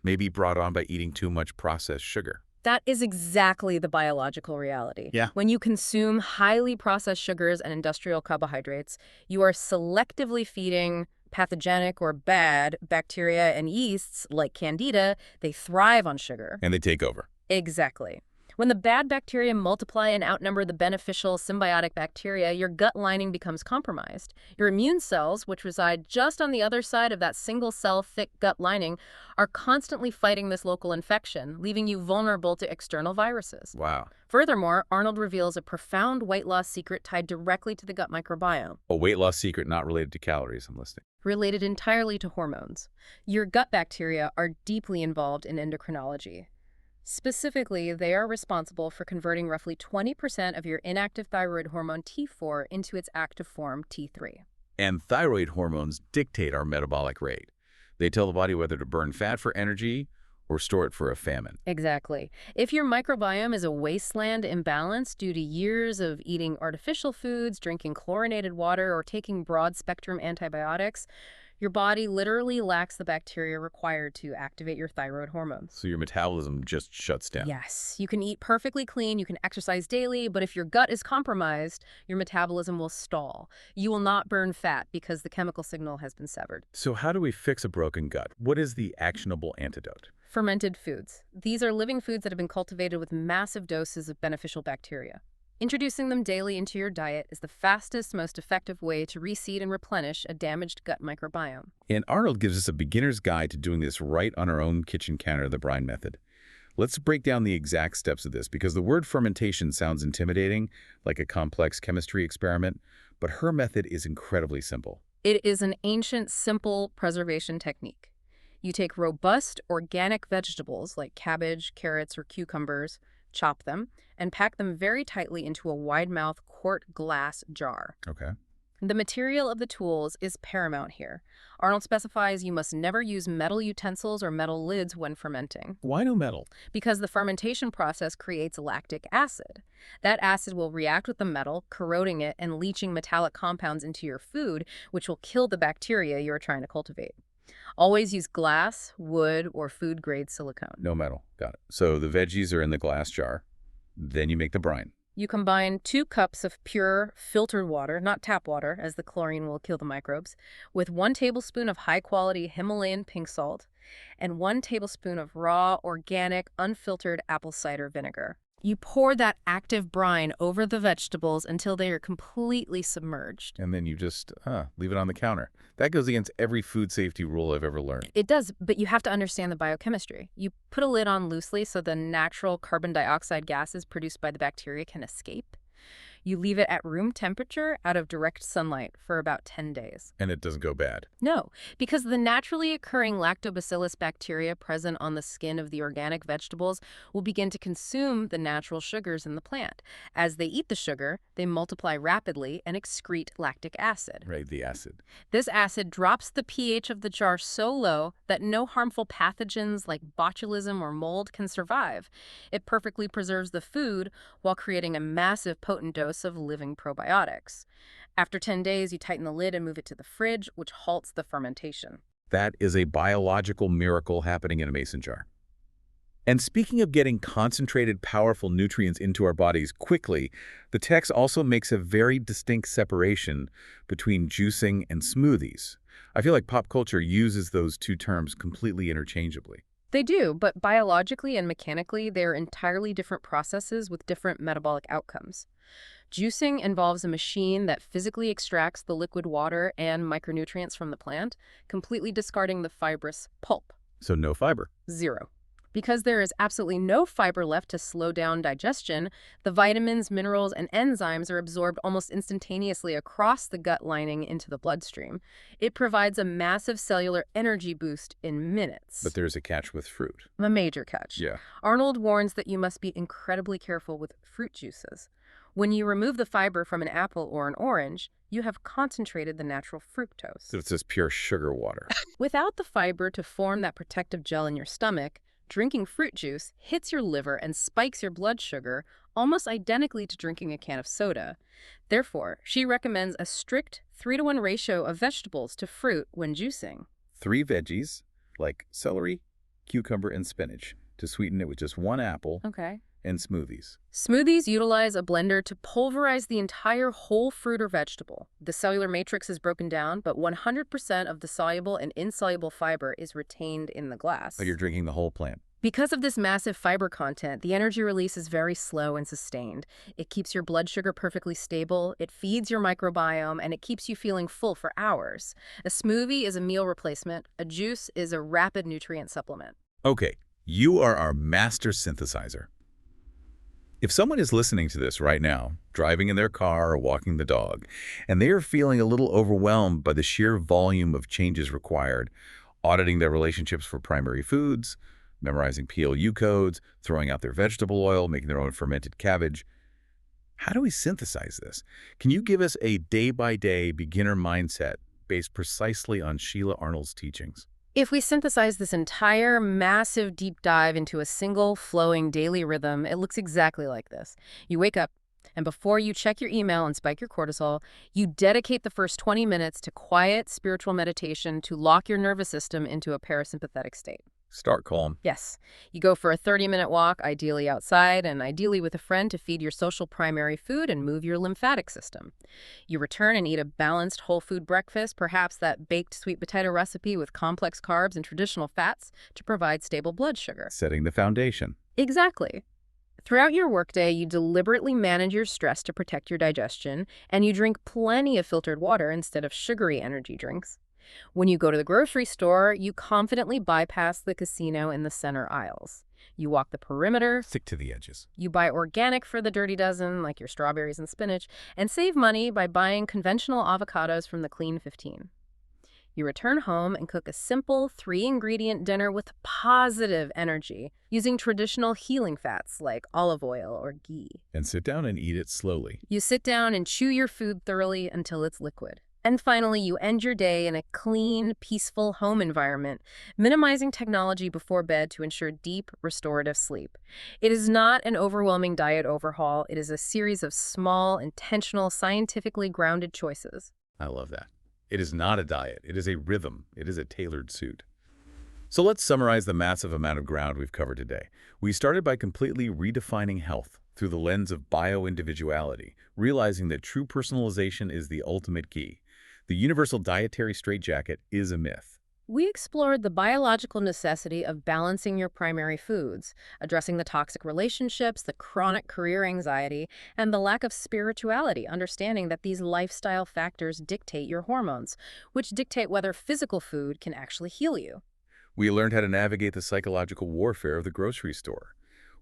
maybe brought on by eating too much processed sugar? That is exactly the biological reality. Yeah. When you consume highly processed sugars and industrial carbohydrates, you are selectively feeding pathogenic or bad bacteria and yeasts like Candida. They thrive on sugar. And they take over. Exactly. When the bad bacteria multiply and outnumber the beneficial symbiotic bacteria, your gut lining becomes compromised. Your immune cells, which reside just on the other side of that single-cell thick gut lining, are constantly fighting this local infection, leaving you vulnerable to external viruses. Wow. Furthermore, Arnold reveals a profound weight loss secret tied directly to the gut microbiome. A weight loss secret not related to calories, I'm listening. Related entirely to hormones. Your gut bacteria are deeply involved in endocrinology. Specifically, they are responsible for converting roughly 20% of your inactive thyroid hormone T4 into its active form T3. And thyroid hormones dictate our metabolic rate. They tell the body whether to burn fat for energy or store it for a famine. Exactly. If your microbiome is a wasteland imbalance due to years of eating artificial foods, drinking chlorinated water, or taking broad-spectrum antibiotics, your body literally lacks the bacteria required to activate your thyroid hormones. So your metabolism just shuts down. Yes, you can eat perfectly clean, you can exercise daily, but if your gut is compromised, your metabolism will stall. You will not burn fat because the chemical signal has been severed. So how do we fix a broken gut? What is the actionable antidote? Fermented foods. These are living foods that have been cultivated with massive doses of beneficial bacteria. Introducing them daily into your diet is the fastest, most effective way to reseed and replenish a damaged gut microbiome. And Arnold gives us a beginner's guide to doing this right on our own kitchen counter, the brine method. Let's break down the exact steps of this because the word fermentation sounds intimidating, like a complex chemistry experiment, but her method is incredibly simple. It is an ancient, simple preservation technique. You take robust, organic vegetables like cabbage, carrots, or cucumbers, chop them, and pack them very tightly into a wide-mouth quart glass jar. Okay. The material of the tools is paramount here. Arnold specifies you must never use metal utensils or metal lids when fermenting, Why no metal? because the fermentation process creates lactic acid. That acid will react with the metal, corroding it and leaching metallic compounds into your food, which will kill the bacteria you are trying to cultivate. Always use glass, wood, or food-grade silicone. No metal. Got it. So the veggies are in the glass jar. Then you make the brine. You combine 2 cups of pure, filtered water, not tap water, as the chlorine will kill the microbes, with 1 tablespoon of high-quality Himalayan pink salt and 1 tablespoon of raw, organic, unfiltered apple cider vinegar. You pour that active brine over the vegetables until they are completely submerged. And then you just leave it on the counter. That goes against every food safety rule I've ever learned. It does, but you have to understand the biochemistry. You put a lid on loosely so the natural carbon dioxide gases produced by the bacteria can escape. You leave it at room temperature out of direct sunlight for about 10 days. And it doesn't go bad. No, because the naturally occurring lactobacillus bacteria present on the skin of the organic vegetables will begin to consume the natural sugars in the plant. As they eat the sugar, they multiply rapidly and excrete lactic acid. Right, the acid. This acid drops the pH of the jar so low that no harmful pathogens like botulism or mold can survive. It perfectly preserves the food while creating a massive potent dose of living probiotics. After 10 days, you tighten the lid and move it to the fridge, which halts the fermentation. That is a biological miracle happening in a mason jar. And speaking of getting concentrated, powerful nutrients into our bodies quickly, the text also makes a very distinct separation between juicing and smoothies. I feel like pop culture uses those two terms completely interchangeably. They do, but biologically and mechanically, they are entirely different processes with different metabolic outcomes. Juicing involves a machine that physically extracts the liquid water and micronutrients from the plant, completely discarding the fibrous pulp. So no fiber. 0. Because there is absolutely no fiber left to slow down digestion, the vitamins, minerals, and enzymes are absorbed almost instantaneously across the gut lining into the bloodstream. It provides a massive cellular energy boost in minutes. But there's a catch with fruit. A major catch. Yeah. Arnold warns that you must be incredibly careful with fruit juices. When you remove the fiber from an apple or an orange, you have concentrated the natural fructose. So it's just pure sugar water. Without the fiber to form that protective gel in your stomach, drinking fruit juice hits your liver and spikes your blood sugar almost identically to drinking a can of soda. Therefore, she recommends a strict 3-to-1 ratio of vegetables to fruit when juicing. 3 veggies, like celery, cucumber, and spinach, to sweeten it with just 1 apple Okay. and smoothies. Smoothies utilize a blender to pulverize the entire whole fruit or vegetable. The cellular matrix is broken down, but 100% of the soluble and insoluble fiber is retained in the glass. So you're drinking the whole plant. Because of this massive fiber content, the energy release is very slow and sustained. It keeps your blood sugar perfectly stable, it feeds your microbiome, and it keeps you feeling full for hours. A smoothie is a meal replacement. A juice is a rapid nutrient supplement. Okay, you are our master synthesizer. If someone is listening to this right now, driving in their car or walking the dog, and they are feeling a little overwhelmed by the sheer volume of changes required, auditing their relationships for primary foods, memorizing PLU codes, throwing out their vegetable oil, making their own fermented cabbage, how do we synthesize this? Can you give us a day-by-day beginner mindset based precisely on Sheila Arnold's teachings? If we synthesize this entire massive deep dive into a single flowing daily rhythm, it looks exactly like this. You wake up, and before you check your email and spike your cortisol, you dedicate the first 20 minutes to quiet spiritual meditation to lock your nervous system into a parasympathetic state. Start calm. Yes. You go for a 30-minute walk, ideally outside, and ideally with a friend to feed your social primary food and move your lymphatic system. You return and eat a balanced whole food breakfast, perhaps that baked sweet potato recipe with complex carbs and traditional fats to provide stable blood sugar. Setting the foundation. Exactly. Throughout your workday, you deliberately manage your stress to protect your digestion, and you drink plenty of filtered water instead of sugary energy drinks. When you go to the grocery store, you confidently bypass the casino in the center aisles. You walk the perimeter, Stick to the edges. you buy organic for the dirty dozen, like your strawberries and spinach, and save money by buying conventional avocados from the Clean 15. You return home and cook a simple 3-ingredient dinner with positive energy, using traditional healing fats like olive oil or ghee. And sit down and eat it slowly. You sit down and chew your food thoroughly until it's liquid. And finally, you end your day in a clean, peaceful home environment, minimizing technology before bed to ensure deep, restorative sleep. It is not an overwhelming diet overhaul. It is a series of small, intentional, scientifically grounded choices. I love that. It is not a diet. It is a rhythm. It is a tailored suit. So let's summarize the massive amount of ground we've covered today. We started by completely redefining health through the lens of bio-individuality, realizing that true personalization is the ultimate key. The universal dietary straitjacket is a myth. We explored the biological necessity of balancing your primary foods, addressing the toxic relationships, the chronic career anxiety, and the lack of spirituality, understanding that these lifestyle factors dictate your hormones, which dictate whether physical food can actually heal you. We learned how to navigate the psychological warfare of the grocery store.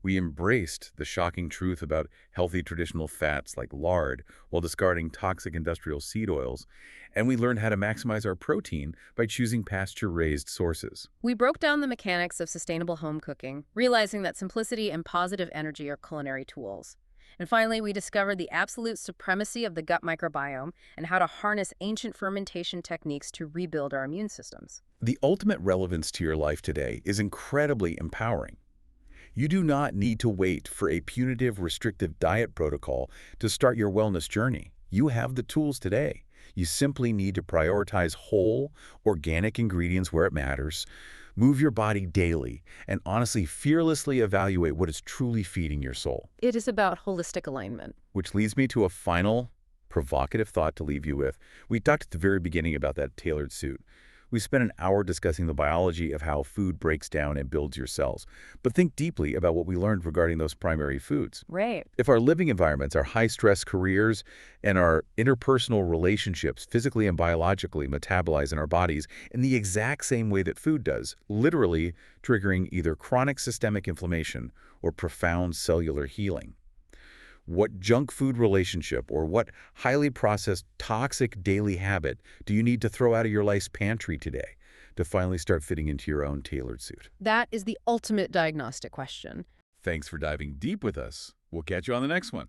We embraced the shocking truth about healthy traditional fats like lard while discarding toxic industrial seed oils, and we learned how to maximize our protein by choosing pasture-raised sources. We broke down the mechanics of sustainable home cooking, realizing that simplicity and positive energy are culinary tools. And finally, we discovered the absolute supremacy of the gut microbiome and how to harness ancient fermentation techniques to rebuild our immune systems. The ultimate relevance to your life today is incredibly empowering. You do not need to wait for a punitive, restrictive diet protocol to start your wellness journey. You have the tools today. You simply need to prioritize whole, organic ingredients where it matters, move your body daily, and honestly, fearlessly evaluate what is truly feeding your soul. It is about holistic alignment. Which leads me to a final, provocative thought to leave you with. We talked at the very beginning about that tailored suit. We spent an hour discussing the biology of how food breaks down and builds your cells. But think deeply about what we learned regarding those primary foods. Right. If our living environments, our high-stress careers, and our interpersonal relationships physically and biologically metabolize in our bodies in the exact same way that food does, literally triggering either chronic systemic inflammation or profound cellular healing, what junk food relationship or what highly processed toxic daily habit do you need to throw out of your life's pantry today to finally start fitting into your own tailored suit? That is the ultimate diagnostic question. Thanks for diving deep with us. We'll catch you on the next one.